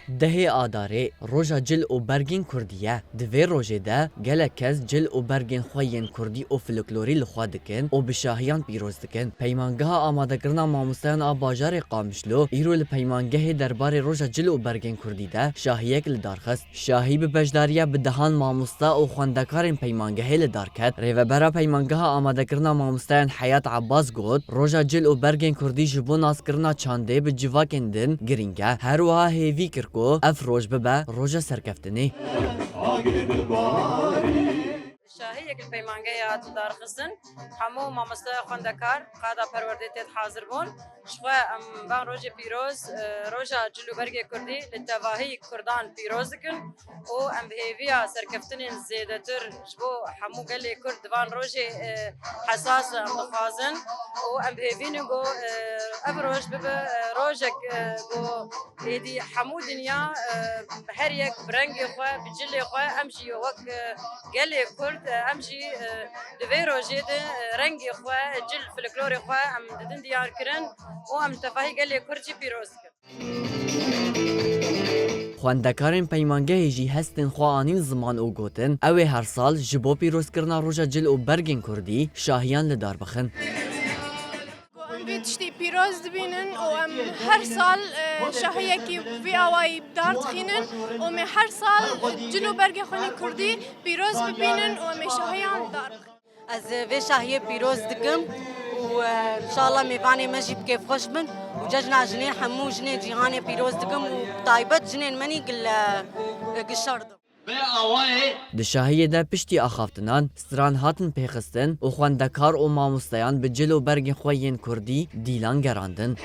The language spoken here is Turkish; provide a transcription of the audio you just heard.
دهê adarê roja cil û bergên Kurdî ye. Di vê rojê de gelek kes cil û bergên xwe yên Kurdî û folklorî li xwe dikin û bi şahiyan pîroz dikin. Peymangeha amadekirina mamosteyên a bajarê Qamişlo îro li peymangehê derbarê roja cil û bergên Kurdî de şahiyek li dar xist. Şahî bi bejdariya bi dehan mamosta û xwendekarên peymangehê li dar ket. Rêvebera peymangeha amadekirina mamosteyên Heyat Abbas got roja cil û bergên Kurdî ji bo nazkirina çandê bi civakên din girîng e. Her wiha hêvî kir ku ev roj bibe roja serkeftinê. شاهيك البيمانجية دارخستن همو مامستا خندكار قادا پرورديتت حاضر بون شخوا ام بان روج پیروز روجا جلو برگ کردی لتواهی کردان پیروز کن او ام بهیویا سرکفتنین زیادتر جبو همو گلی کرد وان روج حساس ام دخوازن او ام بهیوین گو اب روج ببه روجک گو ایدی همو دنیا هر یک برنگ خوا بجلی خوا امشی وک گلی کرد امشي دوی روجه ده رنگی خوا جل فلکلور خوا ام ددن دیار کرن و ام تفاهی گلی کرچی پیروز کرد. Xwendekarên peymangehê jî hestên xwe anîn ziman û gotin ew ê her sal ji bo pîrozkirina roja cil û bergên Kurdî şahiyan li dar bixin. Vê tiştî pîroz dibînin û em her sal şahiyekî vê awayî dar dixînin û me her sal cil û bergên xwe Kurdî pîroz bibînin û em ê şahiyan dar bixin. Ez vê şahiyê pîroz dikim û inşallah mêvanê me jî bi kêfxweş bin û cejna jinê hemû jinê cîhanê pîroz dikim û taybet jinên me nî gişardim. Di şahiyê de piştî axaftinan stran hatin pêxistin û xwendekar û mamosteyan bi cil û bergên xwe yên Kurdî dîlan gerandin.